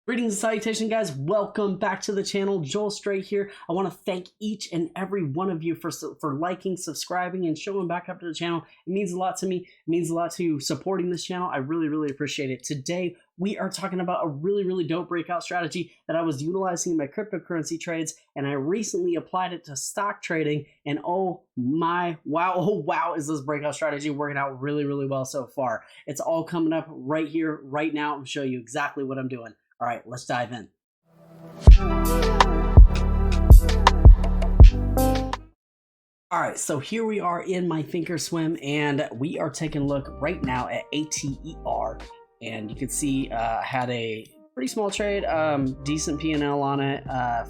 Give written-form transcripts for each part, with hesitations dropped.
Greetings and salutations, guys. Welcome back to the channel. Joel Strait here. I want to thank each and every one of you for liking, subscribing, and showing back up to the channel. It means a lot to me. It means a lot to supporting this channel. I really appreciate it. Today, we are talking about a really dope breakout strategy that I was utilizing in my cryptocurrency trades, and I recently applied it to stock trading, and oh wow, is this breakout strategy working out really well so far. It's all coming up right here, right now. I'll show you exactly what I'm doing. All right, let's dive in. All right, so here we are in my ThinkorSwim, and we are taking a look right now at ATER. And you can see I had a pretty small trade, decent P&L on it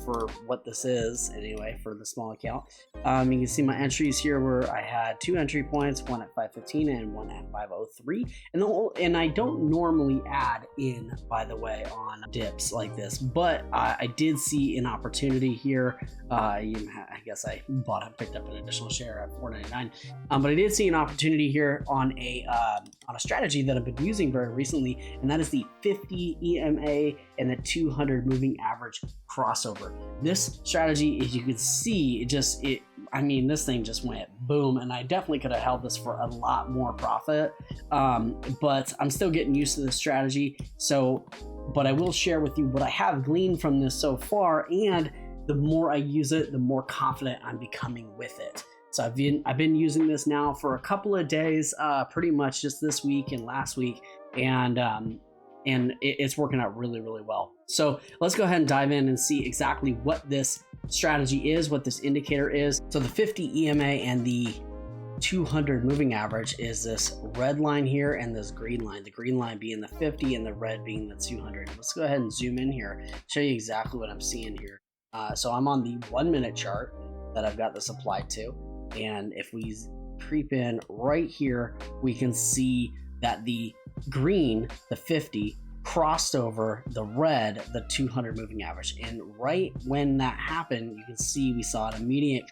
for what this is anyway, for the small account. You can see my entries here where I had 2 entry points, one at 515 and one at 503. And I don't normally add in, by the way, on dips like this, but I did see an opportunity here. I guess I picked up an additional share at $4.99. But I did see an opportunity here on a strategy that I've been using very recently, and that is the 50 EMA and the 200 moving average crossover. This strategy, as you can see, this thing just went boom, and I definitely could have held this for a lot more profit, but I'm still getting used to this strategy. But I will share with you what I have gleaned from this so far, and the more I use it, the more confident I'm becoming with it. So I've been using this now for a couple of days, pretty much just this week and last week, and it's working out really well. So let's go ahead and dive in and see exactly what this strategy is, what this indicator is. So the 50 EMA and the 200 moving average is this red line here and this green line, the green line being the 50 and the red being the 200. Let's go ahead and zoom in here, show you exactly what I'm seeing here. So I'm on the 1 minute chart that I've got this applied to, and if we creep in right here, we can see that the green, the 50, crossed over the red, the 200 moving average. And right when that happened, you can see we saw an immediate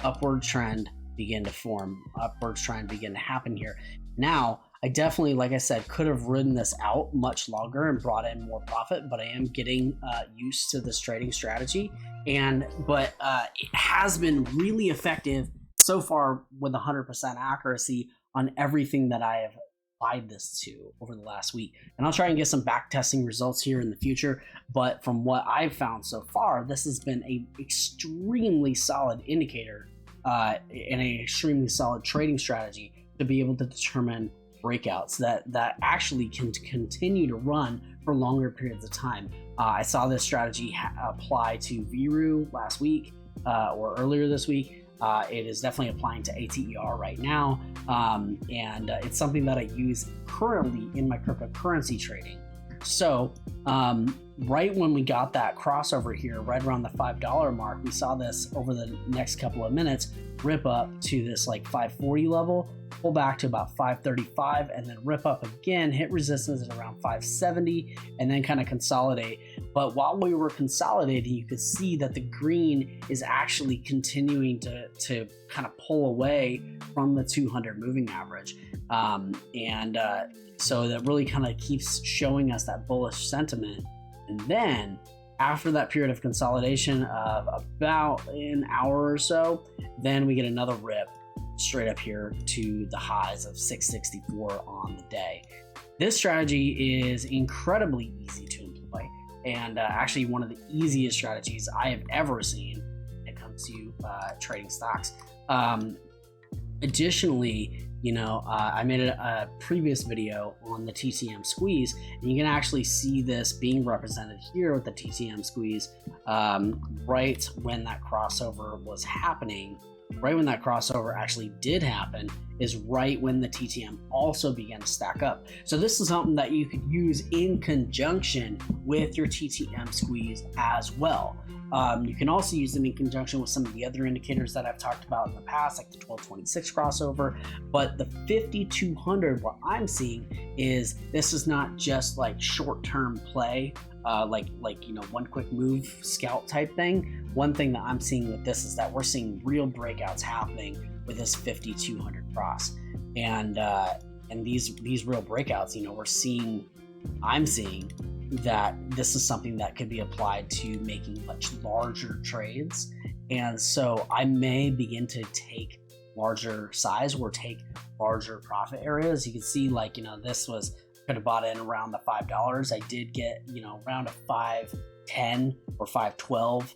upward trend begin to form, upward trend begin to happen here. Now, I definitely, like I said, could have ridden this out much longer and brought in more profit, but I am getting used to this trading strategy. But it has been really effective so far with 100% accuracy on everything that I have applied this to over the last week. And I'll try and get some back testing results here in the future, but from what I've found so far, this has been an extremely solid indicator and an extremely solid trading strategy to be able to determine breakouts that actually can continue to run for longer periods of time. I saw this strategy apply to VRU last week or earlier this week. It is definitely applying to ATER right now, and it's something that I use currently in my cryptocurrency trading. So right when we got that crossover here, right around the $5 mark, we saw this over the next couple of minutes rip up to this like 540 level, pull back to about 535, and then rip up again, hit resistance at around 570, and then kind of consolidate. But while we were consolidating, you could see that the green is actually continuing to kind of pull away from the 200 moving average. So that really kind of keeps showing us that bullish sentiment. And then after that period of consolidation of about an hour or so, then we get another rip straight up here to the highs of 664 on the day. This strategy is incredibly easy to employ, and actually one of the easiest strategies I have ever seen when it comes to trading stocks. Additionally, I made a previous video on the TTM squeeze, and you can actually see this being represented here with the TTM squeeze right when that crossover was happening. Right when that crossover actually did happen is right when the TTM also began to stack up. So this is something that you could use in conjunction with your TTM squeeze as well. You can also use it in conjunction with some of the other indicators that I've talked about in the past, like the 1226 crossover. But the 5200, what I'm seeing is this is not just like short-term play, like one quick move scout type thing. One thing that I'm seeing with this is that we're seeing real breakouts happening with this 5200 cross, and these real breakouts, I'm seeing that this is something that could be applied to making much larger trades. And so I may begin to take larger size or take larger profit areas. You can see, like, this was, could have bought in around the $5. I did get, around a 510 or 512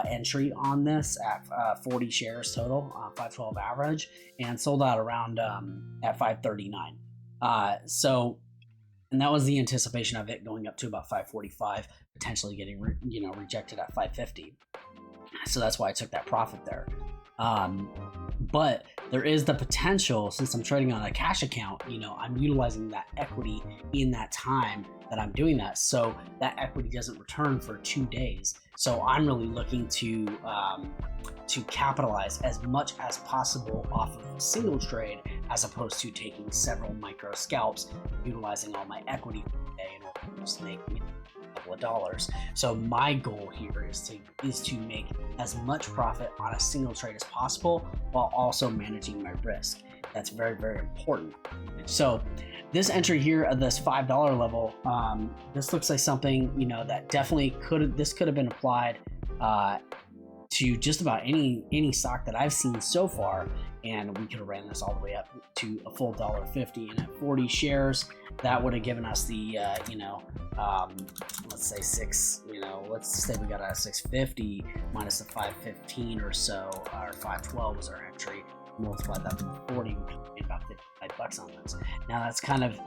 entry on this at 40 shares total, 512 average, and sold out around at 539. And that was the anticipation of it going up to about 545, potentially getting rejected at 550. So that's why I took that profit there. But there is the potential, since I'm trading on a cash account, I'm utilizing that equity in that time that I'm doing that. So that equity doesn't return for 2 days. So I'm really looking to capitalize as much as possible off of a single trade, as opposed to taking several micro scalps, utilizing all my equity for the day in order to just make a couple of dollars. So my goal here is to make as much profit on a single trade as possible, while also managing my risk. That's very, very important. So this entry here at this $5 level, this looks like something, that definitely could have been applied to just about any stock that I've seen so far, and we could have ran this all the way up to a full $1.50. And at 40 shares, that would have given us the let's say let's say we got a 650 minus the 515 or so, or 512 was our entry. Multiply that by 40, we made about $55 on this. Now that's kind of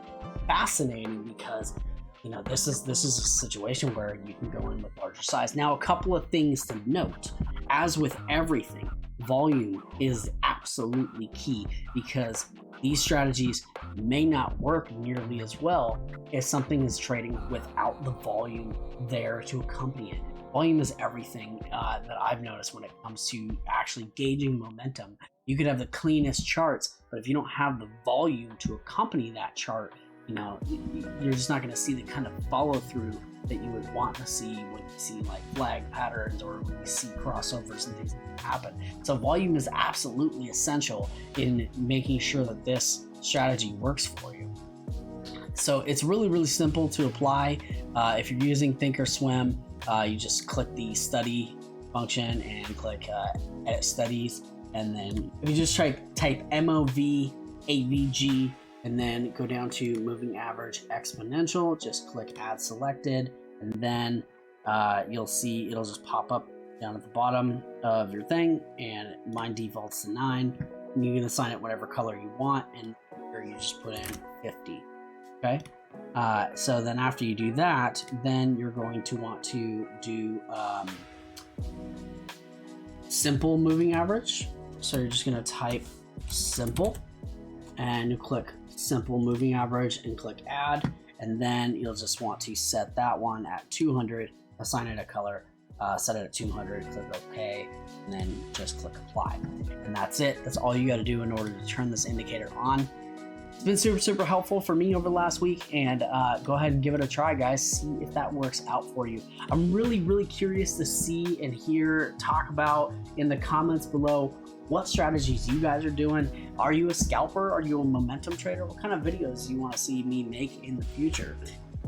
fascinating, because this is a situation where you can go in with larger size. Now, a couple of things to note: as with everything, volume is absolutely key, because these strategies may not work nearly as well if something is trading without the volume there to accompany it. Volume is everything that I've noticed when it comes to actually gauging momentum. You could have the cleanest charts, but if you don't have the volume to accompany that chart, you're just not going to see the kind of follow through that you would want to see when you see like flag patterns, or when you see crossovers and things that happen. So volume is absolutely essential in making sure that this strategy works for you. So it's really, really simple to apply. If you're using ThinkorSwim, you just click the study function and click edit studies. And then if you just type MOV AVG and then go down to moving average exponential, just click add selected, and then you'll see it'll just pop up down at the bottom of your thing, and mine defaults to 9. And you can assign it whatever color you want, and here you just put in 50. Okay. So then after you do that, then you're going to want to do simple moving average. So you're just going to type simple, and you click simple moving average and click add, and then you'll just want to set that one at 200, assign it a color, set it at 200, click OK, and then just click apply. And that's it. That's all you got to do in order to turn this indicator on. It's been super, super helpful for me over the last week, and go ahead and give it a try, guys. See if that works out for you. I'm really, really curious to see and talk about in the comments below what strategies you guys are doing. Are you a scalper? Are you a momentum trader? What kind of videos do you want to see me make in the future?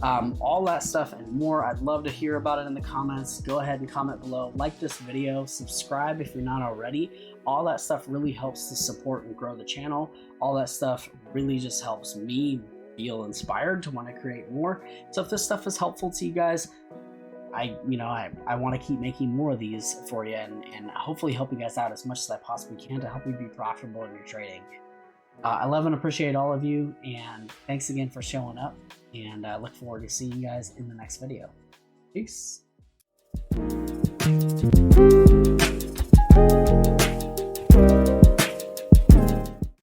All that stuff and more. I'd love to hear about it in the comments. Go ahead and comment below. Like this video, subscribe if you're not already. All that stuff really helps to support and grow the channel. All that stuff really just helps me feel inspired to want to create more. So if this stuff is helpful to you guys, I want to keep making more of these for you, and hopefully help you guys out as much as I possibly can to help you be profitable in your trading. I love and appreciate all of you, and thanks again for showing up, and I look forward to seeing you guys in the next video. Peace.